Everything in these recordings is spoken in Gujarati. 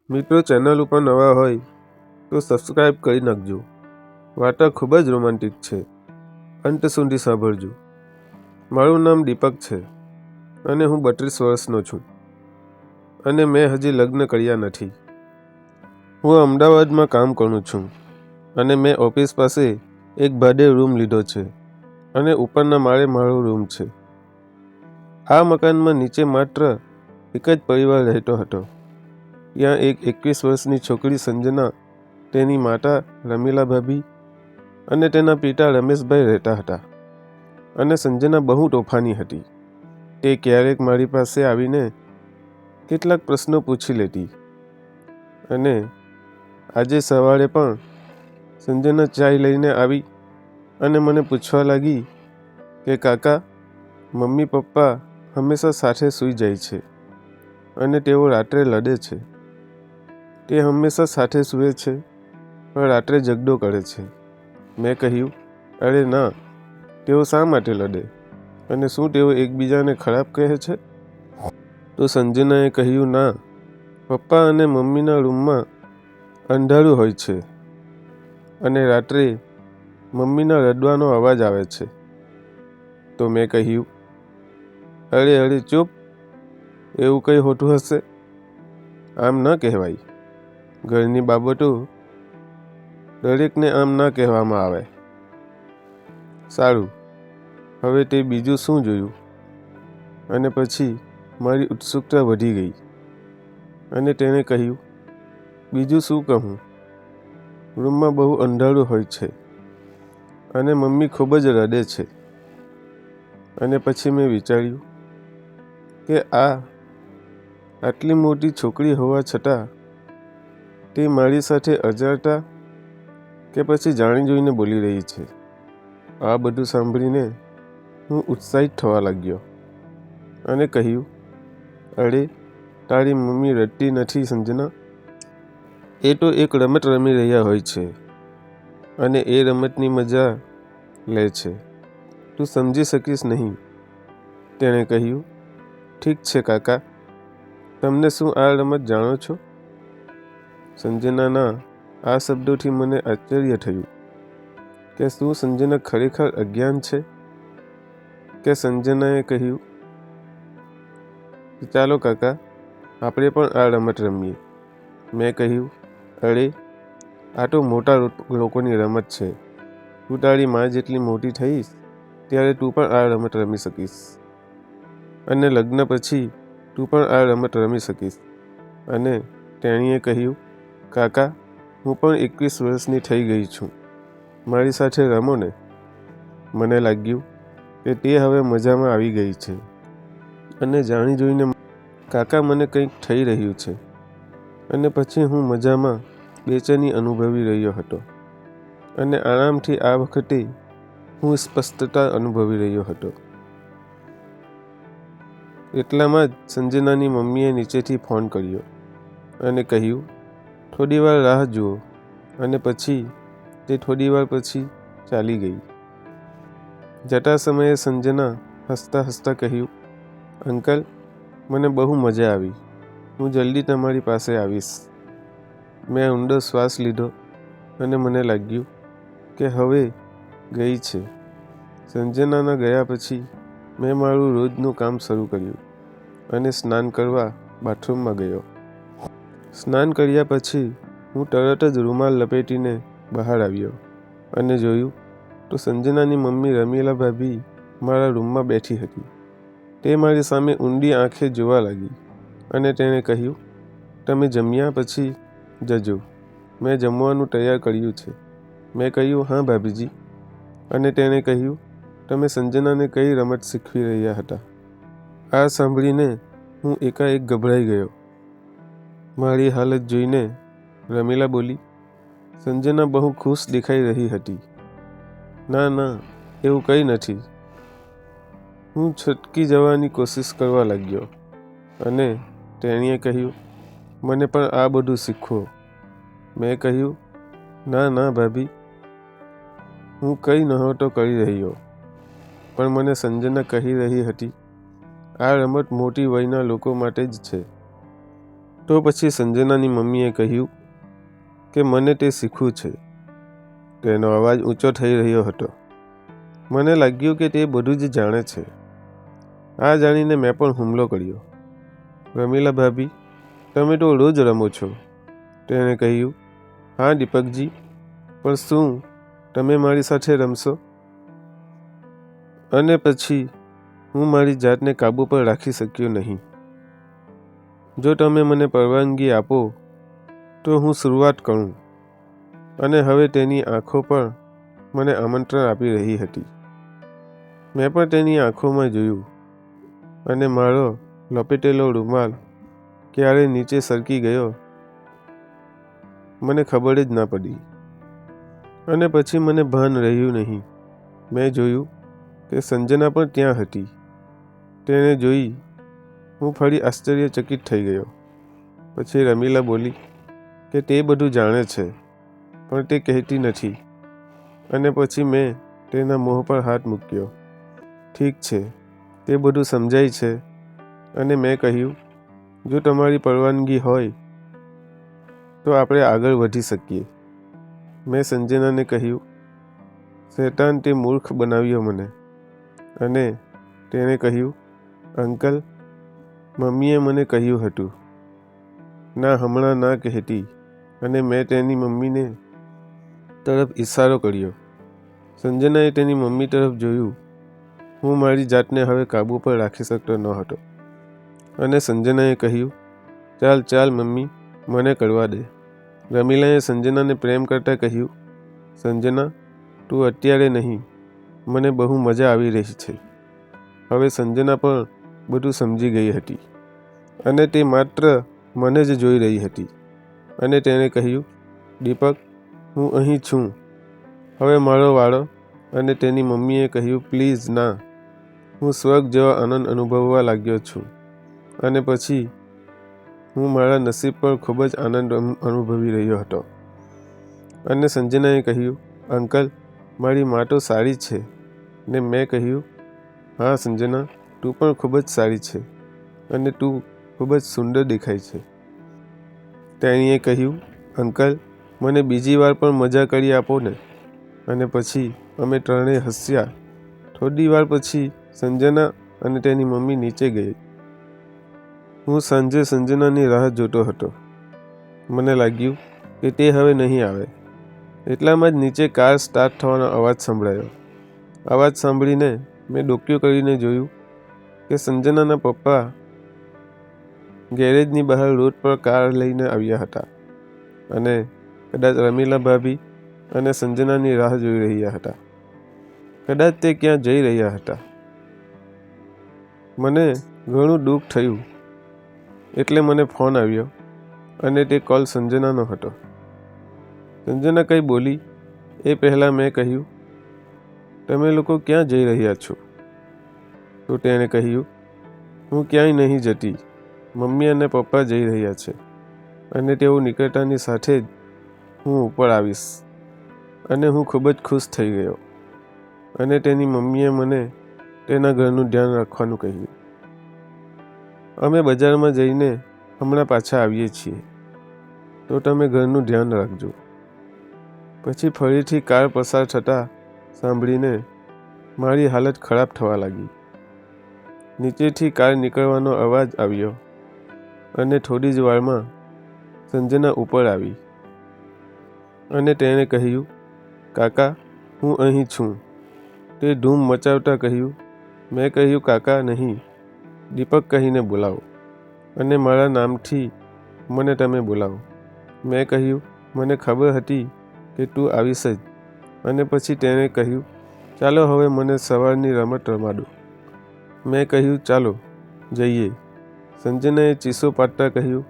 મિત્રો ચેનલ ઉપર નવા હોય તો સબસ્ક્રાઈબ કરી નાખજો. વાર્તા ખૂબ જ રોમાંટિક છે. અંત સુધી સાંભળજો. મારું નામ દીપક છે અને હું 32 વર્ષનો છું અને મેં હજી લગ્ન કર્યા નથી. હું અમદાવાદમાં કામ કરું છું અને મેં ઓફિસ પાસે એક ભાડે રૂમ લીધો છે અને ઉપરના માળે મારો રૂમ છે. આ મકાનમાં નીચે માત્ર એક જ પરિવાર રહેતો હતો. ત્યાં એક 21 વર્ષની છોકરી સંજના, તેની માતા રમીલા ભાભી અને તેના પિતા રમેશભાઈ રહેતા હતા. અને સંજના બહુ તોફાની હતી. તે ક્યારેક મારી પાસે આવીને કેટલાક પ્રશ્નો પૂછી લેતી. અને આજે સવારે પણ સંજના ચાય લઈને આવી અને મને પૂછવા લાગી કે કાકા, મમ્મી પપ્પા હંમેશા સાથે સૂઈ જાય છે અને તેઓ રાત્રે લડે છે. તે હંમેશા સાથે સૂવે છે પણ રાત્રે ઝઘડો કરે છે. મેં કહ્યું, અરે ના, તેઓ શા માટે લડે અને શું તેઓ એકબીજાને ખરાબ કહે છે? તો સંજનાએ કહ્યું, ના, પપ્પા અને મમ્મીના રૂમમાં અંધારું હોય છે અને રાત્રે મમ્મીના રડવાનો અવાજ આવે છે. તો મેં કહ્યું, અરે ચૂપ, એવું કંઈ હોતું હશે? આમ ન કહેવાય. ઘરની બાબતો દરેકને આમ ના કહેવામાં આવે. સારું, હવે તે બીજું શું જોયું? અને પછી મારી ઉત્સુકતા વધી ગઈ અને તેણે કહ્યું, બીજું શું કહું? રૂમમાં બહુ અંધારું હોય છે અને મમ્મી ખૂબ જ રડે છે. અને પછી મેં વિચાર્યું કે આટલી મોટી છોકરી હોવા છતાં તે મારી સાથે અજાણતા કે પછી જાણી જોઈને બોલી રહી છે. આ બધું સાંભળીને હું ઉત્સાહિત થવા લાગ્યો અને કહ્યું, અરે, તારી મમ્મી રડતી નથી સંજના. એ તો એક રમત રમી રહ્યા હોય છે અને એ રમતની મજા લે છે. તું સમજી શકીશ નહીં. તેણે કહ્યું, ઠીક છે કાકા, તમને શું આ રમત જાણો છો? સંજનાના આ શબ્દોથી મને આશ્ચર્ય થયું કે શું સંજના ખરેખર અજ્ઞાન છે? કે સંજનાએ કહ્યું, ચાલો કાકા, આપણે પણ આ રમત રમીએ. મેં કહ્યું, અરે, આ તો મોટા લોકોની રમત છે. તું તારી મા જેટલી મોટી થઈશ ત્યારે તું પણ આ રમત રમી શકીશ અને લગ્ન પછી તું પણ આ રમત રમી શકીશ. અને તેણીએ કહ્યું, કાકા, હું પણ 21 વર્ષની થઈ ગઈ છું. મારી સાથે રમો ને. મને લાગ્યું કે તે હવે મજામાં આવી ગઈ છે અને જાણી જોઈને કાકા, મને કંઈક થઈ રહ્યું છે. અને પછી હું મજામાં બેચેની અનુભવી રહ્યો હતો અને આરામથી. આ વખતે હું સ્પષ્ટતા અનુભવી રહ્યો હતો. એટલામાં જ સંજનાની મમ્મીએ નીચેથી ફોન કર્યો અને કહ્યું, થોડી વાર રાહ જુઓ. અને પછી તે થોડી વાર પછી ચાલી ગઈ. જતા સમયે સંજના હસતા હસતા કહ્યું, અંકલ, મને બહુ મજા આવી. હું જલ્દી તમારી પાસે આવીશ. મેં ઊંડો શ્વાસ લીધો અને મને લાગ્યું કે હવે ગઈ છે. સંજનાના ગયા પછી મેં મારું રોજનું કામ શરૂ કર્યું અને સ્નાન કરવા બાથરૂમમાં ગયો. સ્નાન કર્યા પછી હું તરત જ રૂમાલ લપેટીને બહાર આવ્યો અને જોયું તો સંજનાની મમ્મી રમીલા ભાભી મારા રૂમમાં બેઠી હતી. તે મારી સામે ઊંડી આંખે જોવા લાગી અને તેણે કહ્યું, તમે જમ્યા પછી જજો. મેં જમવાનું તૈયાર કર્યું છે. મેં કહ્યું, હા ભાભીજી. અને તેણે કહ્યું, તમે સંજનાને કઈ રમત શીખવી રહ્યા હતા? આ સાંભળીને હું એકાએક ગભરાઈ ગયો. મારી હાલત જોઈને રમીલા બોલી, સંજના બહુ ખુશ દેખાઈ રહી હતી. ના, એવું કંઈ નથી. હું છટકી જવાની કોશિશ કરવા લાગ્યો અને તેણીએ કહ્યું, મને પણ આ બધું શીખવો. મેં કહ્યું, ના ભાભી, હું કંઈ નહોતો કરી રહ્યો, પણ મને સંજના કહી રહી હતી, આ રમત મોટી વયના લોકો માટે જ છે. તો પછી સંજનાની મમ્મીએ કહ્યું કે મને તે શીખવું છે. તેનો અવાજ ઊંચો થઈ રહ્યો હતો. મને લાગ્યું કે તે બધું જ જાણે છે. આ જાણીને મેં પણ હુમલો કર્યો. રમીલા ભાભી, તમે તો રોજ રમો છો. તેણે કહ્યું, હા દીપકજી, પણ શું તમે મારી સાથે રમશો? અને પછી હું મારી જાતને કાબૂ પર રાખી શક્યો નહીં. જો તમે મને પરવાનગી આપો તો હું શરૂઆત કરું. અને હવે તેની આંખો પણ મને આમંત્રણ આપી રહી હતી. મેં પણ તેની આંખોમાં જોયું અને મારો લપેટેલો રૂમાલ ક્યારે નીચે સરકી ગયો મને ખબર જ ના પડી. અને પછી મને ભાન રહ્યું નહીં. મેં જોયું કે સંજના પણ ત્યાં હતી. તેને જોઈ હું ફરી આશ્ચર્યચકિત થઈ ગયો. પછી રમીલા બોલી કે તે બધું જાણે છે, પણ તે કહેતી નથી. અને પછી મેં તેના મોં પર હાથ મૂક્યો. ઠીક છે, તે બધું સમજાય છે. અને મેં કહ્યું, જો તમારી પરવાનગી હોય તો આપણે આગળ વધી શકીએ. મેં સંજનાને કહ્યું, શેતાન તે મૂર્ખ બનાવ્યો મને. અને તેણે કહ્યું, અંકલ, મમ્મીએ મને કહ્યું હતું. ના, હમણાં ના કહેતી. અને મેં તેની મમ્મીને તરફ ઇશારો કર્યો. સંજનાએ તેની મમ્મી તરફ જોયું. હું મારી જાતને હવે કાબૂ પર રાખી શકતો ન હતો. અને સંજનાએ કહ્યું, ચાલ ચાલ મમ્મી, મને કરવા દે. રમીલાએ સંજનાને પ્રેમ કરતાં કહ્યું, સંજના, તું અત્યારે નહીં, મને બહુ મજા આવી રહી છે. હવે સંજના પણ બધું સમજી ગઈ હતી અને તે માત્ર મને જ જોઈ રહી હતી. અને તેણે કહ્યું, દીપક, હું અહીં છું. હવે મારો વાળો. અને તેની મમ્મીએ કહ્યું, પ્લીઝ ના. હું સ્વર્ગ જેવો આનંદ અનુભવવા લાગ્યો છું. અને પછી હું મારા નસીબ પર ખૂબ જ આનંદ અનુભવી રહ્યો હતો. અને સંજનાએ કહ્યું, અંકલ, મારી મા તો સારી છે. ને મેં કહ્યું, હા સંજના, તું પણ ખૂબ જ સારી છે. અને તું ખૂબ જ સુંદર દેખાય છે. તેણીએ કહ્યું, અંકલ, મને બીજી વાર પણ મજા કરી આપો ને. અને પછી અમે ત્રણેય હસ્યા. થોડી વાર પછી સંજના અને તેની મમ્મી નીચે ગઈ. હું સાંજે સંજનાની રાહ જોતો હતો. મને લાગ્યું કે તે હવે નહીં આવે. એટલામાં જ નીચે કાર સ્ટાર્ટ થવાનો અવાજ સંભળાયો. અવાજ સાંભળીને મેં ડોકિયું કરીને જોયું કે સંજનાના પપ્પા ગેરેજની બહાર રોડ પર કાર લઈને આવ્યા હતા અને કદાચ રમીલા ભાભી અને સંજનાની રાહ જોઈ રહ્યા હતા. કદાચ તે ક્યાં જઈ રહ્યા હતા. મને ઘણું દુઃખ થયું. એટલે મને ફોન આવ્યો અને તે કોલ સંજનાનો હતો. સંજના કંઈ બોલી એ પહેલાં મેં કહ્યું, તમે લોકો ક્યાં જઈ રહ્યા છો? તો તેણે કહ્યું, હું ક્યાંય નહીં જતી. મમ્મી અને પપ્પા જઈ રહ્યા છે અને તેઓ નીકળતાની સાથે જ હું ઉપર આવીશ. અને હું ખૂબ જ ખુશ થઈ ગયો. અને તેની મમ્મીએ મને તેના ઘરનું ધ્યાન રાખવાનું કહ્યું. અમે બજારમાં જઈને હમણાં પાછા આવીએ છીએ, તો તમે ઘરનું ધ્યાન રાખજો. પછી ફરીથી કાર પસાર થતાં સાંભળીને મારી હાલત ખરાબ થવા લાગી. નીચેથી કાર નીકળવાનો અવાજ આવ્યો અને થોડી જ વારમાં સંજના ઉપર આવી. અને તેણે કહ્યું, કાકા, હું અહીં છું. તે ધૂમ મચાવતા કહ્યું. મેં કહ્યું, કાકા નહીં, દીપક કહીને બોલાવો. અને મારા નામથી મને તમે બોલાવો. મેં કહ્યું, મને ખબર હતી કે તું આવીશ જ. અને પછી તેણે કહ્યું, ચાલો હવે મને સવારની રમત રમા દો. મેં કહ્યું, ચાલો જઈએ. સંજનાએ ચીસો પાડતા કહ્યું,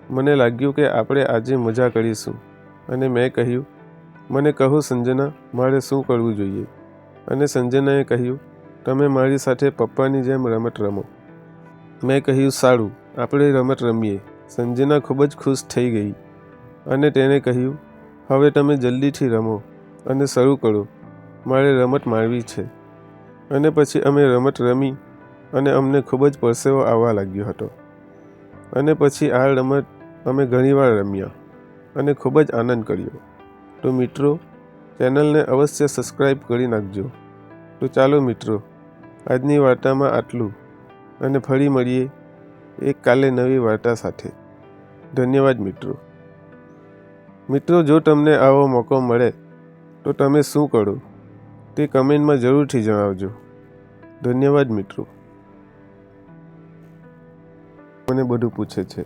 મને લાગ્યું કે આપણે આજે મજા કરીશું. અને મેં કહ્યું, મને કહો સંજના, મારે શું કરવું જોઈએ? અને સંજનાએ કહ્યું, તમે મારી સાથે પપ્પાની જેમ રમત રમો. મેં કહ્યું, સારું, આપણે રમત રમીએ. સંજના ખૂબ જ ખુશ થઈ ગઈ અને તેણે કહ્યું, હવે તમે જલ્દીથી રમો અને શરૂ કરો. મારે રમત માણવી છે. અને પછી અમે રમત રમી અને અમને ખૂબ જ પરસેવો આવવા લાગ્યો હતો. અને પછી આ રમત અમે ઘણીવાર રમ્યા અને ખૂબ જ આનંદ કર્યો. તો મિત્રો, ચેનલને અવશ્ય સબસ્ક્રાઈબ કરી નાખજો. તો ચાલો મિત્રો, આજની વાર્તામાં આટલું, અને ફરી મળીએ એક કાલે નવી વાર્તા સાથે. ધન્યવાદ મિત્રો. મિત્રો, જો તમને આવો મોકો મળે તો તમે શું કરો તે કમેન્ટમાં જરૂરથી જણાવજો. ધન્યવાદ મિત્રો. મને બધું પૂછે છે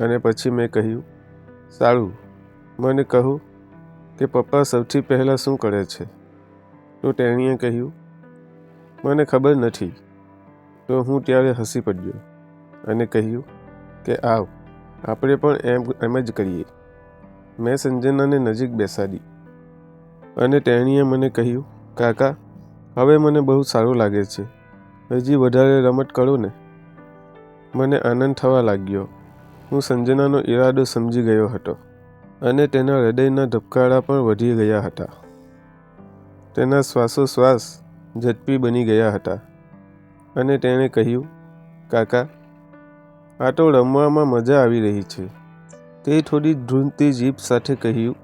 અને પછી મેં કહ્યું, સારું, મને કહું કે પપ્પા સૌથી પહેલાં શું કરે છે? તો તેણીએ કહ્યું, મને ખબર નથી. તો હું ત્યારે હસી પડ્યો અને કહ્યું કે આવ, આપણે પણ એમ જ કરીએ. મેં સંજનાને નજીક બેસાડી અને તેણીએ મને કહ્યું, કાકા, હવે મને બહુ સારું લાગે છે. હજી વધારે રમત કરો ને. મને આનંદ થવા લાગ્યો. હું સંજનાનો ઈરાદો સમજી ગયો હતો અને તેના હૃદયના ધબકારા પણ વધી ગયા હતા. તેના શ્વાસોશ્વાસ ઝડપી બની ગયા હતા અને તેણે કહ્યું, કાકા, આ તો રમવામાં મજા આવી રહી છે. તે થોડી ધ્રુંધતી જીભ સાથે કહ્યું,